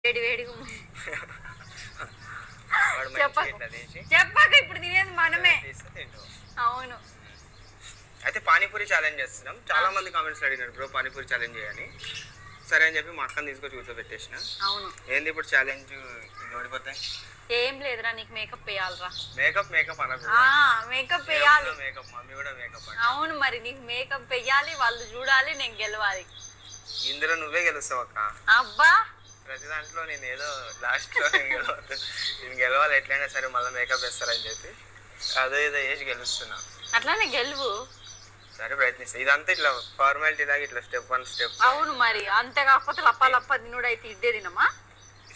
వేడి వేడిగా చెప్పాక ఇప్పుడు తినేది మనమే. అవును. అయితే పానీపూరి ఛాలెంజ్ చేస్తున్నాం. చాలా మంది కామెంట్స్ అడిగినారు బ్రో పానీపూరి ఛాలెంజ్ చేయని. సరే అని చెప్పి మా అక్కని తీసుకొచ్చి కూర్చోబెట్టేసిన. అవును. ఏంది ఇప్పుడు ఛాలెంజ్? ఓడిపోతే ఏం లేదురా, నీకు మేకప్ వేయాలరా. మేకప్ అనకు. మేకప్ వేయాలి. మేకప్ మమ్మీ కూడా మేకప్. అవును, మరి నీకు మేకప్ వేయాలి, వాళ్ళు చూడాలి, నేను గెలవాలి. ఇందులో నువ్వే గెలుస్తావు అక్క. అబ్బా, ప్రతి దాంట్లో నేను ఏదో లాస్ట్ లో నేను గెలవాలి ఎట్లయినా సరే, మళ్ళీ మేకప్ వేస్తారని చెప్పి అదో ఏదో వేసి గెలుస్తున్నా. అట్లానే గెలువు. సరే ప్రయత్నిస్తా. ఇదంతా ఇట్లా ఫార్మాలిటీ లాగా ఇట్లా స్టెప్ 1 స్టెప్. అవును, మరి అంతే కాకపోతే లప్ప తినుడు అయితే ఇడ్డే తినమా.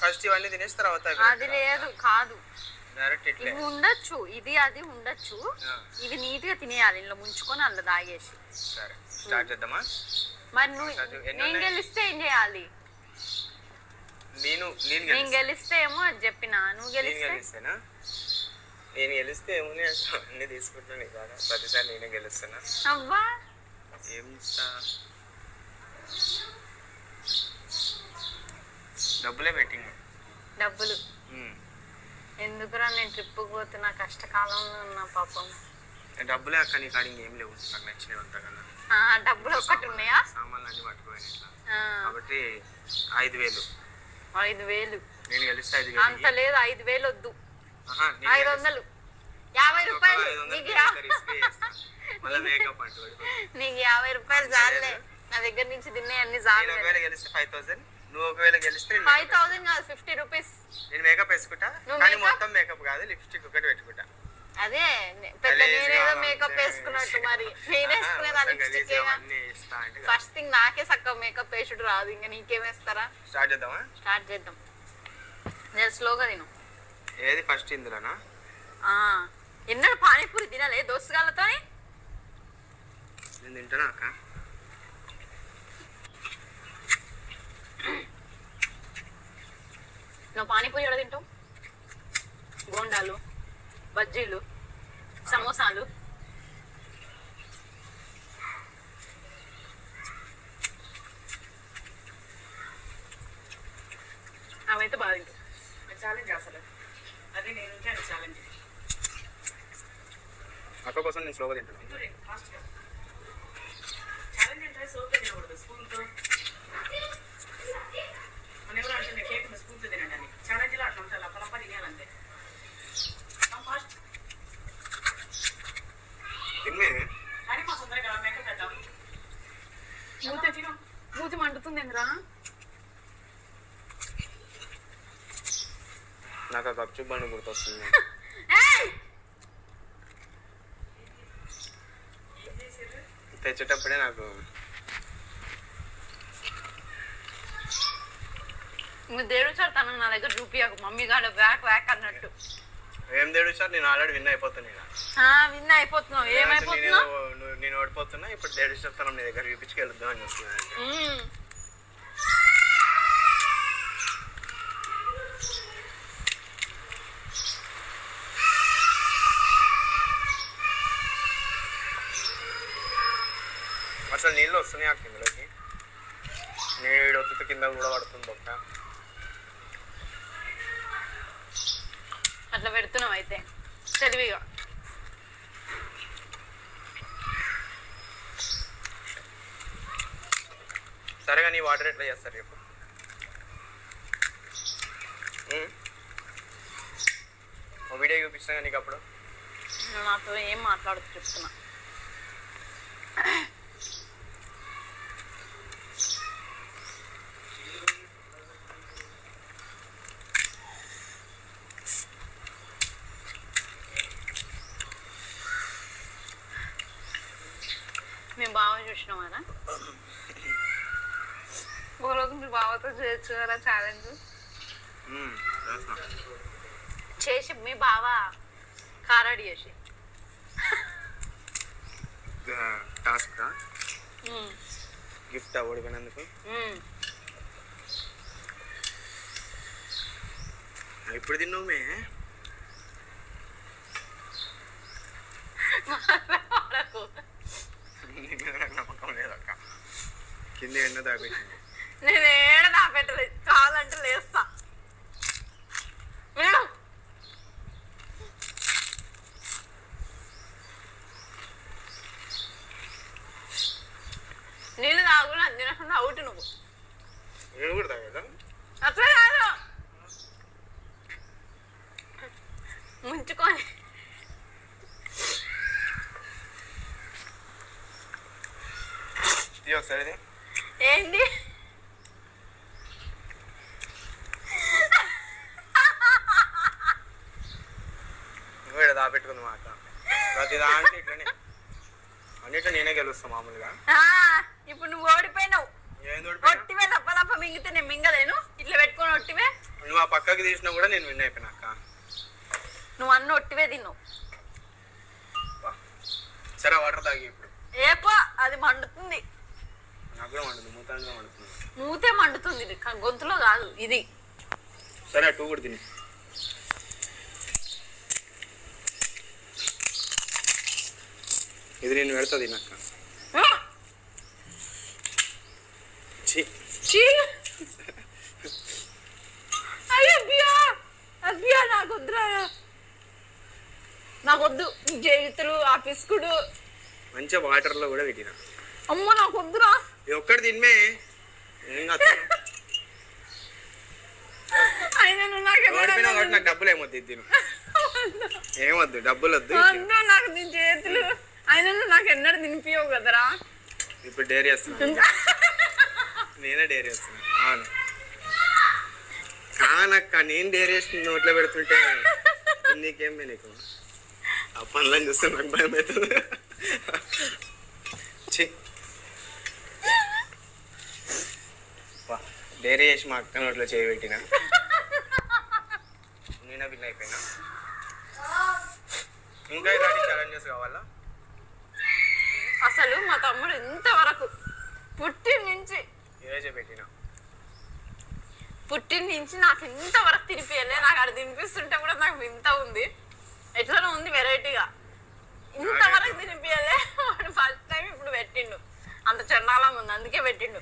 ఫస్ట్ ఇవన్నీ తినేసి తర్వాత అది లేదు కాదు, డైరెక్ట్ ఇట్లా ఇవి ఉండొచ్చు, ఇది అది ఉండొచ్చు. ఇవి నీట్ గా తినేయాలి, ఇంట్లో ముంచుకొని అందులో దాగేసి. సరే స్టార్ట్ చేద్దామా? మరి నేను గెలిస్తే ఏం చేయాలి? నేను గెలిస్తే ఏమో అది చెప్పినా, నువ్వు గెలిస్తేనా? నేను గెలిస్తే ఏమో అన్ని తీసుకుంటాను కదా, ప్రతిసారి నేనే గెలుస్తున్నా. అవ్వా, ఏం డబ్బులే పెట్టింగ్. డబ్బులు ఎందుకురా? నేను ట్రిప్ పోతున్నా, కష్టకాలంలో ఉన్నా పాపం. డబ్బులే అక్క, నీ కాడి ఏం లేవు నాకు నచ్చినవి అంతకన్నా. డబ్బులు ఒక్కటి ఉన్నాయా? సామాన్లు అన్ని పట్టుకోవాలి ఇట్లా కాబట్టి 5,000. 5,000 నేను గెలిస్తే 5,000. అంత లేదు, 5,000 వద్దు, 500. 50 రూపాయలు నీకు, నీకు 50 రూపాయలు చాలే. నా దగ్గర నుంచి తినే అన్ని చాలు. ఒకవేళ గెలిస్తే 5,000, నువ్వు ఒకవేళ గెలిస్తే 5,000 కాదు, 50 రూపీస్. నేను మేకప్ వేసుకుంటా, కానీ మొత్తం మేకప్ కాదు, లిప్స్టిక్ ఒకటి పెట్టుకుంటా. అదే పెద్ద నేనేదో మేకప్ వేసుకున్నట్టు, మరి నేను వేసుకునేదా లిప్స్టిక్? ఫస్ట్ థింగ్ నాకే చక్కగా మేకప్ వేసుడు రాదు, ఇంకా నీకేం వేస్తారా? స్టార్ట్ చేద్దామా? స్టార్ట్ చేద్దాం. నేను స్లోగా తిను. ఏది ఫస్ట్ ఇందులోనా? ఎన్నడూ పానీపూరి తినాలే దోస్తుగాళ్ళతో? నేను తింటానా అక్క? నువ్వు పానీపూరి ఎలా తింటావు? బోండాలు, బజ్జీలు, సమోసాలు. అవైతే బాగా తింటావు. ఛాలెంజ్ అసలు అది నేను ఛాలెంజ్. అక్క కోసం నేను స్లోగా తింటాను. ఛాలెంజ్ అంటే సోప్తో తినకూడదు, స్పూన్తో. మన ఎవరు అంటే కేక్ స్పూన్తో తినండి. ఛాలెంజ్లో అట్లా ఉంటుంది, లప్ప తినేయాలంతే. ఫాస్ట్ కానీ మా తొందరగా మేకప్ పెట్టాం. మూతి మండుతుంది ఎందురా? నాకు ఆ గప్చుప్ బండి గుర్తొస్తుంది. తెచ్చేటప్పుడే నాకు దేవుడు సార్ తన నా దగ్గర చూపియాకు, మమ్మీ గారు వ్యాక్ వ్యాక్ అన్నట్టు. ఏం దేవుడు సార్, నేను ఆల్రెడీ విన్ అయిపోతున్నా. విన్ అయిపోతున్నావు? ఏమైపోతున్నావు? నేను ఓడిపోతున్నా. ఇప్పుడు దేవుడు సార్ తన నీ దగ్గర చూపించుకెళ్దాం అని చెప్తున్నాను. అసలు నీళ్ళు వస్తున్నాయి ఆ కిందలోకి, నీడు ఒత్తుత కింద కూడా పడుతుంది ఒక్క. అట్లా పెడుతున్నావు అయితే తెలివిగా. సరేగా నీ వాటర్ ఎట్లా చేస్తారు చెప్పు? ఓ వీడియో చూపిస్తాగా నీకు అప్పుడు. నాతో ఏం మాట్లాడుతూ చెప్తున్నా. మేము బాగా చూసినాం కదా, ఒక రోజు మీ బావతో చేయొచ్చు కదా ఛాలెంజ్. చేసి మీ బావ కారాడి చేసి టాస్క్ గిఫ్ట్ ఓడిపోయినందుకు. ఇప్పుడు తిన్నావు మే నమ్మకం లేదక్క. కింద ఎన్నో దాపెట్టింది. నేను ఏడ దాపెట్టలేదు, కావాలంటే లేస్తా. ఇది ఒకసారి ఇది. ఏంటి నువ్వు ఇక్కడ దాపెట్టుకుంది మాట ప్రతి దాంట్లో ఇట్లనే అన్నిట్లో నేనే గెలుస్తా మామూలుగా. ఇప్పుడు నువ్వు ఓడిపోయినావు. ఏం ఓడిపోయినా ఒట్టివే లప్ప మింగితే నేను మింగలేను. ఇట్లా పెట్టుకొని ఒట్టివే. నువ్వు ఆ పక్కకి తీసినా కూడా నేను విన్ అయిపోయినా అక్క. నువ్వు అన్న ఒట్టివే తిన్నావు. సరే వాటర్ తాగి ఇప్పుడు. ఏపో అది మండుతుంది. నాకు కూడా మండుతుంది, మూతంగా మండుతుంది. మూతే మండుతుంది, గొంతులో కాదు ఇది. సరే టూ కూడా తిని. ఇది నేను పెడతా తినక్క. నాకొద్దు చేతులు ఆ పిసుకుడు. మంచిగా వాటర్ లో కూడా పెట్టిన. అమ్మ నాకొద్దురా. ఇది ఒక్కటి తిన్మే. నాకు డబ్బులు ఏమొద్దు, ఇది తిను. ఏమొద్దు, డబ్బులు వద్దు. నాకు నీ చేతులు అయినా నాకు ఎన్నడూ తినిపించవు కదరా. ఇప్పుడు డైరీ చేస్తున్నా, నేనే డైరీ చేస్తున్నా. అవును కానక్క, నేను డైరీ చేస్తుంది నోట్లో పెడుతుంటే నీకేం నీకు ఆ పనులని చూస్తే నాకు భయం అవుతుంది. డైరీ చేసి మా అక్క నోట్లో చేయబెట్టిన నేనే విన్ అయిపోయినా. ఇంకా ఇలాంటి ఛాలెంజెస్ కావాలా? అసలు మా తమ్ముడు ఇంతవరకు పుట్టిన నుంచి నాకు ఇంతవరకు తినిపించలే. నాకు అది తినిపిస్తుంటే కూడా నాకు వింత ఉంది, ఎట్లనో ఉంది వెరైటీగా. ఇంతవరకు తినిపించలే. వాడు ఫస్ట్ టైం ఇప్పుడు పెట్టిండు. అంత చండాలంగా ఉంది, అందుకే పెట్టిండు.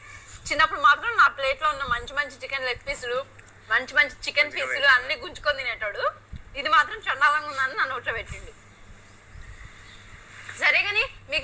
చిన్నప్పుడు మాత్రం నా ప్లేట్లో ఉన్న మంచి మంచి చికెన్ లెగ్ పీసులు, మంచి మంచి చికెన్ పీసులు అన్ని గుంజుకొని తినేటాడు. ఇది మాత్రం చండాలంగా ఉందని నా నోట్లో పెట్టిండు. సరే కానీ మీకు